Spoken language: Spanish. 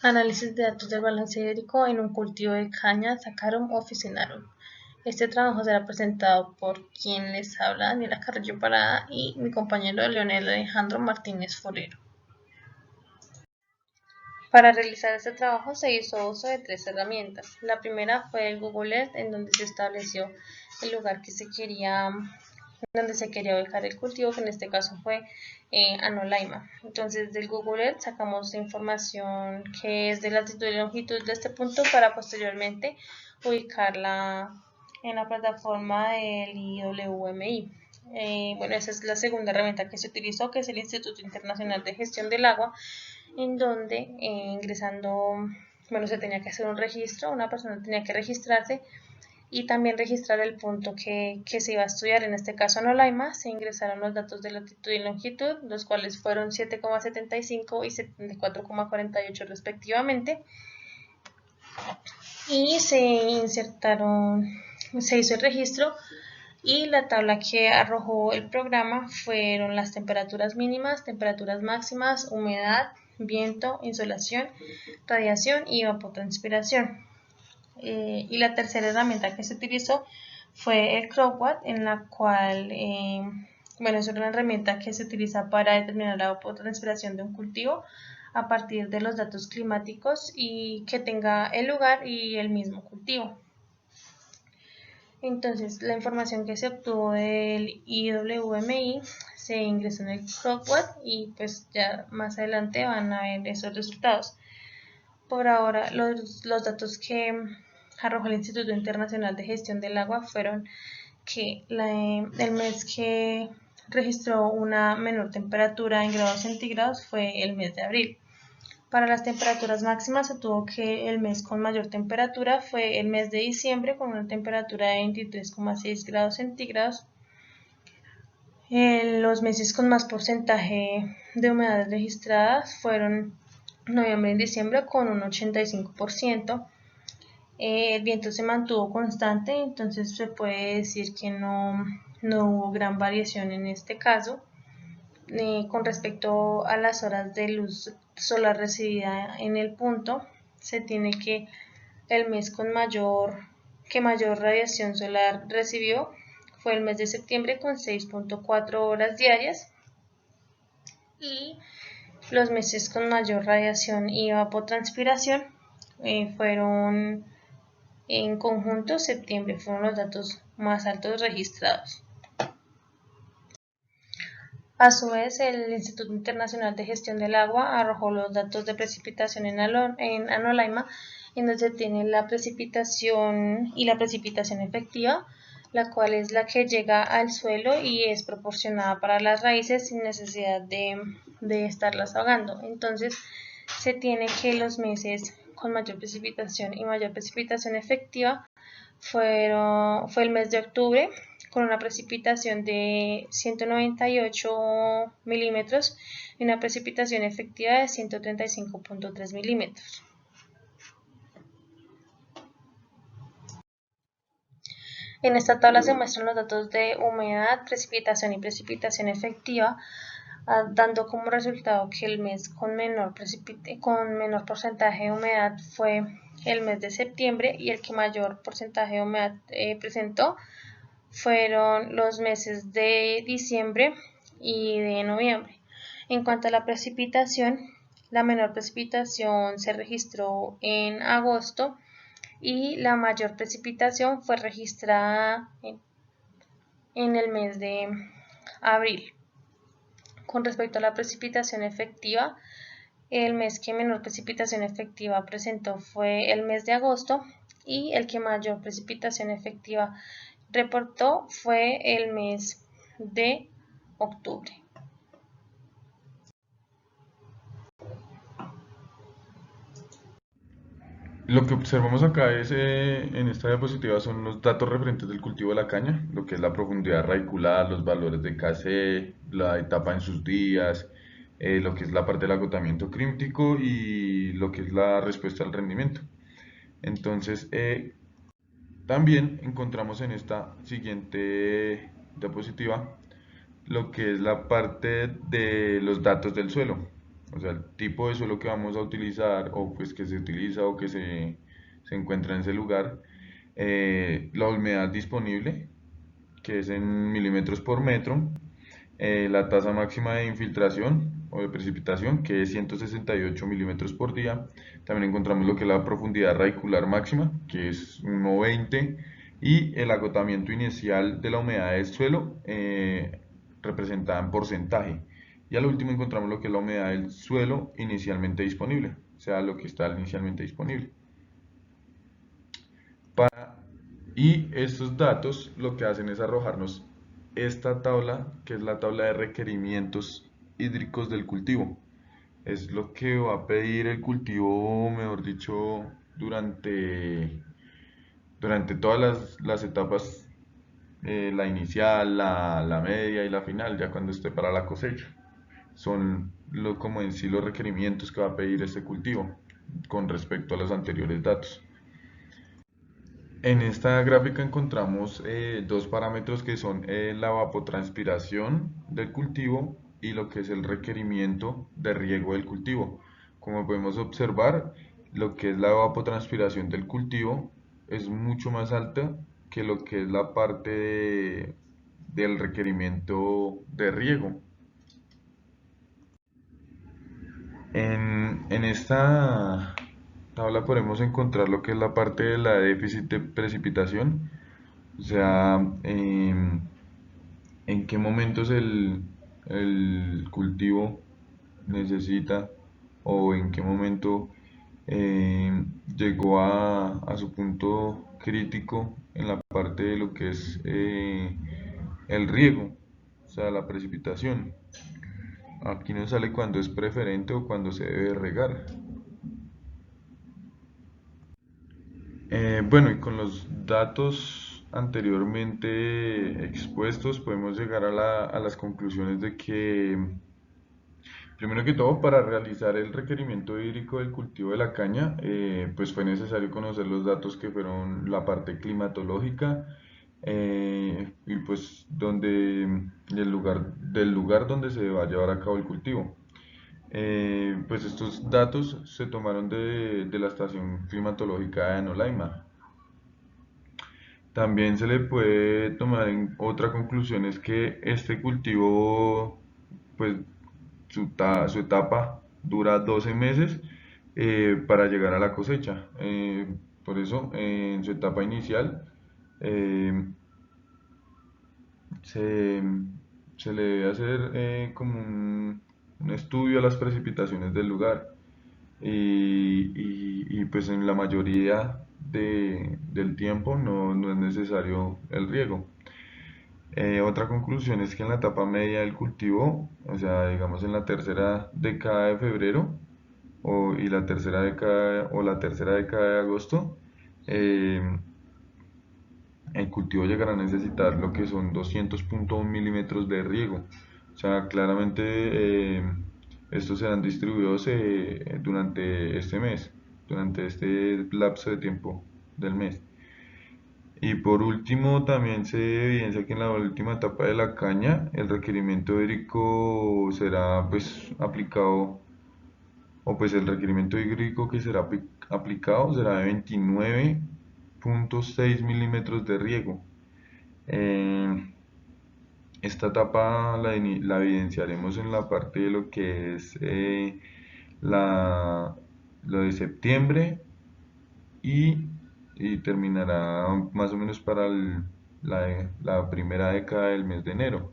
Análisis de datos del balance hídrico en un cultivo de caña, Sacarum officinarum. Este trabajo será presentado por quien les habla, Daniela Carrillo Parada, y mi compañero Leonel Alejandro Martínez Forero. Para realizar este trabajo se hizo uso de tres herramientas. La primera fue el Google Earth, en donde se estableció el lugar donde se quería ubicar el cultivo, que en este caso fue Anolaima. Entonces del Google Earth sacamos información que es de latitud y longitud de este punto para posteriormente ubicarla en la plataforma del IWMI. Bueno, esa es la segunda herramienta que se utilizó, que es el Instituto Internacional de Gestión del Agua, en donde ingresando, bueno, se tenía que hacer un registro, una persona tenía que registrarse y también registrar el punto que se iba a estudiar, en este caso Anolaima. Se ingresaron los datos de latitud y longitud, los cuales fueron 7,75 y 74,48 respectivamente, y se hizo el registro, y la tabla que arrojó el programa fueron las temperaturas mínimas, temperaturas máximas, humedad, viento, insolación, radiación y evapotranspiración. Y la tercera herramienta que se utilizó fue el CropWatt, en la cual, bueno, es una herramienta que se utiliza para determinar la evapotranspiración de un cultivo a partir de los datos climáticos y que tenga el lugar y el mismo cultivo. Entonces, la información que se obtuvo del IWMI se ingresó en el CropWatt y pues ya más adelante van a ver esos resultados. Por ahora, los datos que arrojó el Instituto Internacional de Gestión del Agua fueron que el mes que registró una menor temperatura en grados centígrados fue el mes de abril. Para las temperaturas máximas se tuvo que el mes con mayor temperatura fue el mes de diciembre, con una temperatura de 23,6 grados centígrados. Los meses con más porcentaje de humedades registradas fueron noviembre y diciembre, con un 85%. El viento se mantuvo constante, entonces se puede decir que no hubo gran variación en este caso. Con respecto a las horas de luz solar recibida en el punto, se tiene que el mes que mayor radiación solar recibió fue el mes de septiembre, con 6,4 horas diarias, y los meses con mayor radiación y evapotranspiración fueron en conjunto septiembre, fueron los datos más altos registrados. A su vez, el Instituto Internacional de Gestión del Agua arrojó los datos de precipitación en Anolaima, en donde se tiene la precipitación y la precipitación efectiva, la cual es la que llega al suelo y es proporcionada para las raíces sin necesidad de estarlas ahogando. Entonces, se tiene que los meses con mayor precipitación y mayor precipitación efectiva fue el mes de octubre, con una precipitación de 198 milímetros y una precipitación efectiva de 135,3 milímetros. En esta tabla se muestran los datos de humedad, precipitación y precipitación efectiva, dando como resultado que el mes con menor porcentaje de humedad fue el mes de septiembre, y el que mayor porcentaje de humedad presentó fueron los meses de diciembre y de noviembre. En cuanto a la precipitación, la menor precipitación se registró en agosto y la mayor precipitación fue registrada en el mes de abril. Con respecto a la precipitación efectiva, el mes que menor precipitación efectiva presentó fue el mes de agosto, y el que mayor precipitación efectiva reportó fue el mes de octubre. Lo que observamos acá es, en esta diapositiva, son los datos referentes del cultivo de la caña, lo que es la profundidad radicular, los valores de KC, la etapa en sus días, lo que es la parte del agotamiento crímtico y lo que es la respuesta al rendimiento. Entonces, también encontramos en esta siguiente diapositiva lo que es la parte de los datos del suelo. o sea, el tipo de suelo que vamos a utilizar o pues que se utiliza o que se encuentra en ese lugar, la humedad disponible, que es en milímetros por metro, la tasa máxima de infiltración o de precipitación, que es 168 milímetros por día. También encontramos lo que es la profundidad radicular máxima, que es 1,20, y el agotamiento inicial de la humedad del suelo, representada en porcentaje. Y al último encontramos lo que es la humedad del suelo inicialmente disponible, o sea, lo que está inicialmente disponible. Y estos datos lo que hacen es arrojarnos esta tabla, que es la tabla de requerimientos hídricos del cultivo. Es lo que va a pedir el cultivo, mejor dicho, durante todas las etapas, la inicial, la media y la final, ya cuando esté para la cosecha. Son como en sí los requerimientos que va a pedir este cultivo con respecto a los anteriores datos. En esta gráfica encontramos dos parámetros que son la evapotranspiración del cultivo y lo que es el requerimiento de riego del cultivo. Como podemos observar, lo que es la evapotranspiración del cultivo es mucho más alta que lo que es la parte del requerimiento de riego. En esta tabla podemos encontrar lo que es la parte de la déficit de precipitación, o sea, en qué momentos el cultivo necesita o en qué momento llegó a su punto crítico en la parte de lo que es el riego, o sea, la precipitación. Aquí nos sale cuando es preferente o cuando se debe regar. Bueno, y con los datos anteriormente expuestos podemos llegar a las conclusiones de que, primero que todo, para realizar el requerimiento hídrico del cultivo de la caña, pues fue necesario conocer los datos que fueron la parte climatológica, y pues del lugar donde se va a llevar a cabo el cultivo. Pues estos datos se tomaron de la estación climatológica de Anolaima. También se le puede tomar en otra conclusión, es que este cultivo, pues su etapa dura 12 meses para llegar a la cosecha. Por eso, en su etapa inicial, eh, se, se le debe hacer como un estudio a las precipitaciones del lugar. Y, pues en la mayoría del tiempo no es necesario el riego. Otra conclusión es que en la etapa media del cultivo, o sea, digamos en la tercera década de febrero y la tercera década o la tercera década de agosto, eh, el cultivo llegará a necesitar lo que son 200,1 milímetros de riego. O sea, claramente estos serán distribuidos durante este mes, durante este lapso de tiempo del mes. Y por último, también se evidencia que en la última etapa de la caña, el requerimiento hídrico será pues aplicado, o pues el requerimiento hídrico que será aplicado será de 29,6 milímetros de riego. Eh, Esta etapa la evidenciaremos en la parte de lo que es la, lo de septiembre y, terminará más o menos para la primera década del mes de enero.